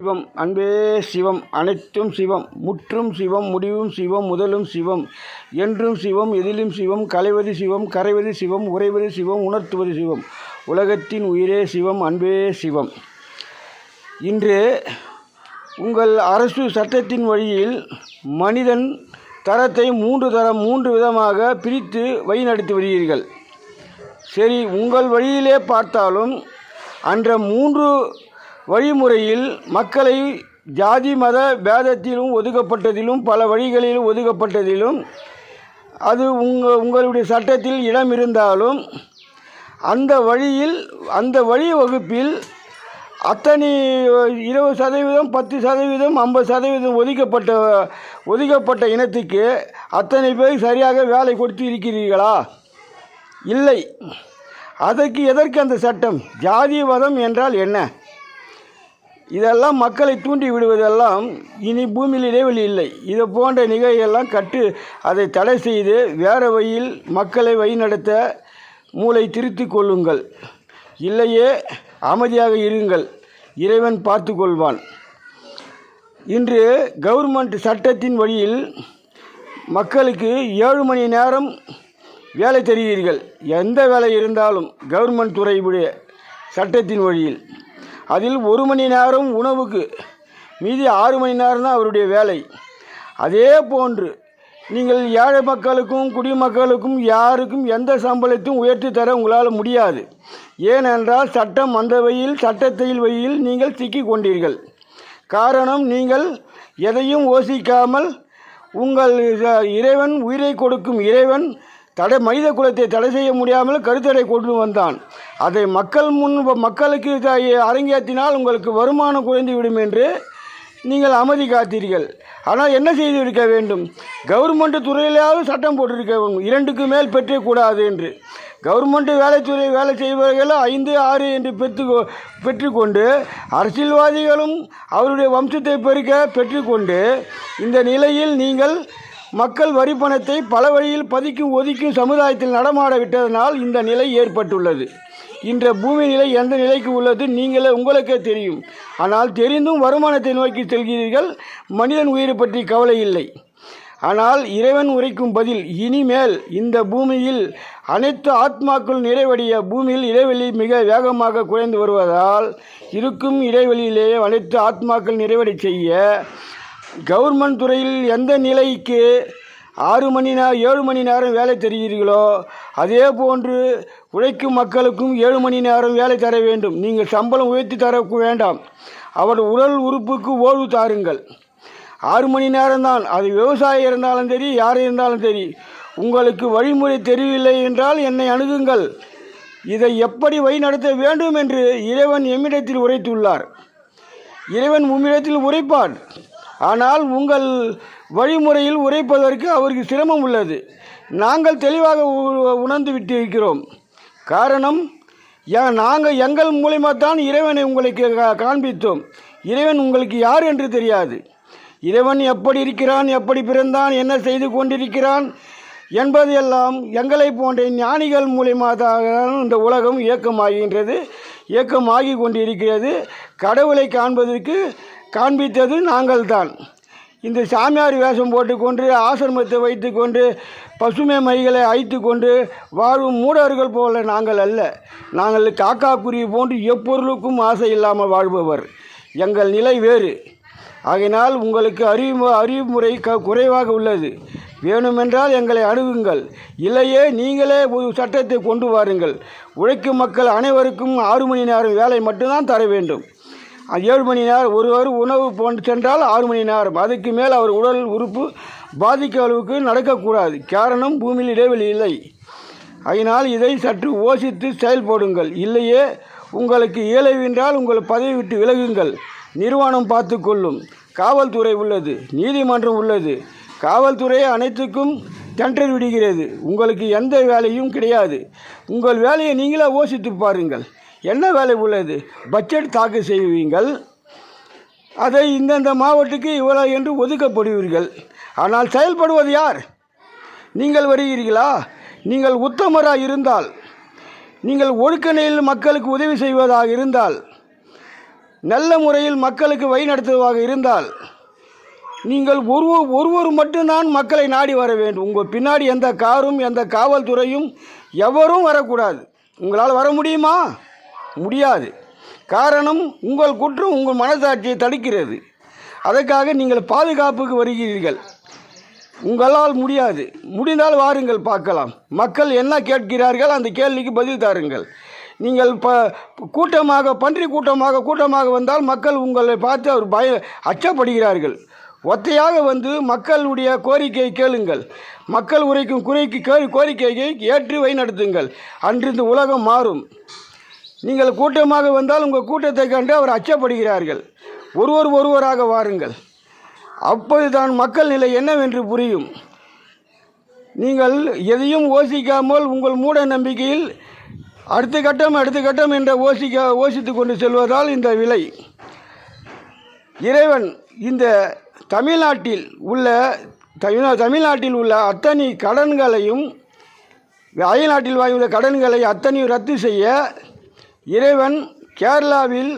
சிவம் அன்பே சிவம் அனைத்தும் சிவம் முற்றும் சிவம் முடிவும் சிவம் முதலும் சிவம் என்றும் சிவம் எதிலும் சிவம் களைவது சிவம் கரைவது சிவம் உறைவது சிவம் உணர்த்துவது சிவம் உலகத்தின் உயிரே சிவம் அன்பே சிவம். இன்று உங்கள் அரசு சட்டத்தின் வழியில் மனிதன் தரத்தை மூன்று விதமாக பிரித்து வழிநடத்தி வருகிறீர்கள். சரி, உங்கள் வழியிலே பார்த்தாலும் அன்ற மூன்று வழிமுறையில் மக்களை ஜாதி மத பேதத்திலும் ஒதுக்கப்பட்டதிலும் பல வழிகளிலும் ஒதுக்கப்பட்டதிலும் அது உங்களுடைய சட்டத்தில் இடம் இருந்தாலும் அந்த வழி வகுப்பில் அத்தனை 20%, 10%, 50% ஒதுக்கப்பட்ட இனத்துக்கு அத்தனை பேர் சரியாக வேலை கொடுத்து இருக்கிறீர்களா? இல்லை. அதற்கு எதற்கு அந்த சட்டம்? ஜாதி மதம் என்றால் என்ன? இதெல்லாம் மக்களை தூண்டி விடுவதெல்லாம் இனி பூமியில் இடைவெளி இல்லை. இதை போன்ற நிகழ்ச்சியெல்லாம் அதை தடை செய்து வேறு வழியில் மக்களை வழிநடத்த மூளை திருத்தி கொள்ளுங்கள். இல்லையே அமைதியாக இருங்கள், இறைவன் பார்த்து கொள்வான். இன்று கவர்மெண்ட் சட்டத்தின் வழியில் மக்களுக்கு 7 மணி நேரம் வேலை தருவீர்கள். எந்த வேலை இருந்தாலும் கவர்மெண்ட் துறையுடைய சட்டத்தின் வழியில் அதில் 1 மணி நேரம் உணவுக்கு, மீதி 6 மணி நேரம் தான் அவருடைய வேலை. அதே போன்று நீங்கள் ஏழை மக்களுக்கும் குடிமக்களுக்கும் யாருக்கும் எந்த சம்பளத்தையும் உயர்த்தி தர உங்களால் முடியாது. ஏனென்றால் சட்டம் அந்த சட்டத்தில் நீங்கள் சிக்கி கொண்டீர்கள். காரணம், நீங்கள் எதையும் யோசிக்காமல் உங்கள் இறைவன், உயிரை கொடுக்கும் இறைவன் மனித குலத்தை தடை செய்ய முடியாமல் கருத்தடை கொண்டு வந்தான். அதை மக்களுக்கு அரங்கேற்றினால் உங்களுக்கு வருமானம் குறைந்துவிடும் என்று நீங்கள் அமைதி காத்தீர்கள். ஆனால் என்ன செய்திருக்க வேண்டும்? கவர்மெண்ட் துறையிலாவது சட்டம் போட்டிருக்க வேண்டும், 2க்கு மேல் பெற்றக்கூடாது என்று. கவர்மெண்ட் வேலை செய்பவர்கள் 5, 6 என்று பெற்றுக்கொண்டு அரசியல்வாதிகளும் அவருடைய வம்சத்தை பெற்றுக்கொண்டு இந்த நிலையில் நீங்கள் மக்கள் வரி பணத்தை பல வழியில் ஒதுக்கும் சமுதாயத்தில் நடமாட விட்டதனால் இந்த நிலை ஏற்பட்டுள்ளது. இன்ற பூமி நிலை எந்த நிலைக்கு உள்ளது உங்களுக்கே தெரியும். ஆனால் தெரிந்தும் வருமானத்தை நோக்கி செல்கிறீர்கள். மனிதன் உயிரை பற்றி கவலை இல்லை. ஆனால் இறைவன் உரைக்கும் பதில், இனிமேல் இந்த பூமியில் அனைத்து ஆத்மாக்கள் நிறைவடைய பூமியில் இடைவெளி மிக வேகமாக குறைந்து வருவதால் இருக்கும் இடைவெளியிலேயே அனைத்து ஆத்மாக்கள் நிறைவடை செய்ய கவர்மெண்ட் துறையில் எந்த நிலைக்கு 7 மணி நேரம் வேலை தருகிறீர்களோ அதே போன்று உழைக்கும் மக்களுக்கும் 7 மணி நேரம் வேலை தர வேண்டும். நீங்கள் சம்பளம் உயர்த்தி தர வேண்டாம். அவர் உடல் உறுப்புக்கு ஓய்வு தாருங்கள். 6 மணி நேரம்தான். அது விவசாயி இருந்தாலும் சரி, யார் இருந்தாலும் சரி. உங்களுக்கு வழிமுறை தெரியவில்லை என்றால் என்னை அணுகுங்கள். இதை எப்படி வழிநடத்த வேண்டும் என்று இறைவன் எம்மிடத்தில் உரைத்துள்ளார். இறைவன் உம்மிடத்தில் உரைப்பார். ஆனால் உங்கள் வழிமுறையில் உரைப்பதற்கு அவருக்கு சிரமம் உள்ளது. நாங்கள் தெளிவாக உணர்ந்து விட்டிருக்கிறோம். காரணம், எங்கள் மூலமாகத்தான் இறைவனை உங்களுக்கு காண்பித்தோம். இறைவன் உங்களுக்கு யார் என்று தெரியாது. இறைவன் எப்படி இருக்கிறான், எப்படி பிறந்தான், என்ன செய்து கொண்டிருக்கிறான் என்பதையெல்லாம் எங்களை போன்ற ஞானிகள் மூலமாக தான் இந்த உலகம் இயக்கமாகி கொண்டிருக்கிறது. கடவுளை காண்பித்தது நாங்கள்தான். இந்த சாமியார் வேஷம் போட்டுக்கொண்டு ஆசிரமத்தை வைத்துக்கொண்டு பசுமை மைகளை அழைத்து கொண்டு வாழும் மூடர்கள் போல நாங்கள் அல்ல. நாங்கள் காக்கா குருவி போன்று எப்பொருளுக்கும் ஆசை இல்லாமல் வாழ்பவர். எங்கள் நிலை வேறு. ஆகையினால் உங்களுக்கு அறிவுமுறை குறைவாக உள்ளது. வேணுமென்றால் எங்களை அணுகுங்கள். இல்லையே நீங்களே ஒரு சட்டத்தை கொண்டு வாருங்கள். உழைக்கும் மக்கள் அனைவருக்கும் 6 மணி நேரம் வேலை மட்டும்தான் தர வேண்டும். 7 மணி நேரம் ஒருவர் உணவு போன்று சென்றால் 6 மணி நேரம். அதுக்கு மேல் அவர் உடல் உறுப்பு பாதிக்க அளவுக்கு நடக்கக்கூடாது. காரணம், பூமியில் இடைவெளி இல்லை. அதனால் இதை சற்று யோசித்து செயல்படுங்கள். இல்லையே உங்களுக்கு இயலவென்றால் உங்கள் பதவி விட்டு விலகுங்கள். நிர்வாணம் பார்த்து கொள்ளும். காவல்துறை உள்ளது, நீதிமன்றம் உள்ளது. காவல்துறை அனைத்துக்கும் டெண்டர் விடுகிறது. உங்களுக்கு எந்த வேலையும் கிடையாது. உங்கள் வேலையை நீங்களே யோசித்து பாருங்கள். என்ன வேலை உள்ளது? பட்ஜெட் தாக்கல் செய்வீங்கள். அதை இந்தந்த மாவட்டத்துக்கு இவ்வளோ என்று ஒதுக்கப்படுவீர்கள். ஆனால் செயல்படுவது யார்? நீங்கள் வருகிறீர்களா? நீங்கள் உத்தமராக இருந்தால், நீங்கள் ஒழுக்க நிலையில் மக்களுக்கு உதவி செய்வதாக இருந்தால், நல்ல முறையில் மக்களுக்கு வழிநடத்துவதாக இருந்தால் நீங்கள் ஒருவர் மட்டும்தான் மக்களை நாடி வர வேண்டும். உங்கள் பின்னாடி எந்த காரும் எந்த காவல்துறையும் எவரும் வரக்கூடாது. உங்களால் வர முடியுமா? முடியாது. காரணம், உங்கள் குற்றம் உங்கள் மனசாட்சியை தடுக்கிறது. அதற்காக நீங்கள் பாதுகாப்புக்கு வருகிறீர்கள். உங்களால் முடியாது. முடிந்தால் வாருங்கள், பார்க்கலாம். மக்கள் என்ன கேட்கிறார்கள் அந்த கேள்விக்கு பதில் தாருங்கள். நீங்கள் பன்றி கூட்டமாக வந்தால் மக்கள் உங்களை பார்த்து அவர் அச்சப்படுகிறார்கள். ஒத்தையாக வந்து மக்களுடைய கோரிக்கையை கேளுங்கள். மக்கள் உரைக்கும் கோரிக்கையை ஏற்று வழிநடத்துங்கள். அன்று இந்த உலகம் மாறும். நீங்கள் கூட்டமாக வந்தால் உங்கள் கூட்டத்தை கண்டு அவர் அச்சப்படுகிறார்கள். ஒருவராக வாருங்கள். அப்போதுதான் மக்கள் நிலை என்னவென்று புரியும். நீங்கள் எதையும் யோசிக்காமல் உங்கள் மூட நம்பிக்கையில் அடுத்த கட்டம் என்ற யோசித்து கொண்டு செல்வதால் இந்த விலை. இறைவன் இந்த தமிழ்நாட்டில் உள்ள அத்தனை கடன்களையும் அயல்நாட்டில் வாங்கியுள்ள கடன்களை அத்தனையும் ரத்து செய்ய இறைவன் கேரளாவில்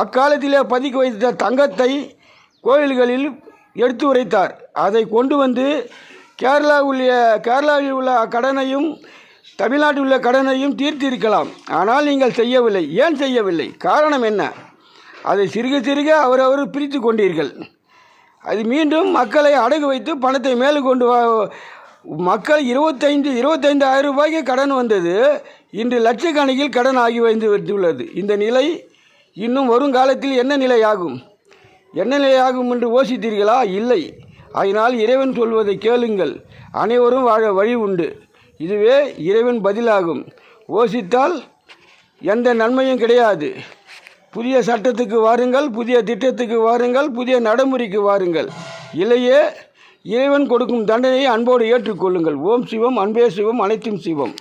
அக்காலத்திலே பதுக்கி வைத்த தங்கத்தை கோயில்களில் எடுத்து உரைத்தார். அதை கொண்டு வந்து கேரளாவில் உள்ள கடனையும் தமிழ்நாட்டில் உள்ள கடனையும் தீர்த்திருக்கலாம். ஆனால் நீங்கள் செய்யவில்லை. ஏன் செய்யவில்லை? காரணம் என்ன? அதை சிறுக அவரவர் பிரித்து கொண்டீர்கள். அது மீண்டும் மக்களை அடகு வைத்து பணத்தை மேலே கொண்டு மக்கள் 25,000 ரூபாய்க்கு கடன் வந்தது. இன்று லட்சக்கணக்கில் கடன் ஆகி வந்துள்ளது. இந்த நிலை இன்னும் வருங்காலத்தில் என்ன நிலையாகும் என்று யோசித்தீர்களா? இல்லை. அதனால் இறைவன் சொல்வதை கேளுங்கள். அனைவரும் வாழ வழி உண்டு. இதுவே இறைவன் பதிலாகும். யோசித்தால் எந்த நன்மையும் கிடையாது. புதிய சட்டத்துக்கு வாருங்கள், புதிய திட்டத்துக்கு வாருங்கள், புதிய நடைமுறைக்கு வாருங்கள். இல்லையே இறைவன் கொடுக்கும் தண்டனையை அன்போடு ஏற்றுக்கொள்ளுங்கள். ஓம் சிவம், அன்பே சிவம், அனைத்தும் சிவம்.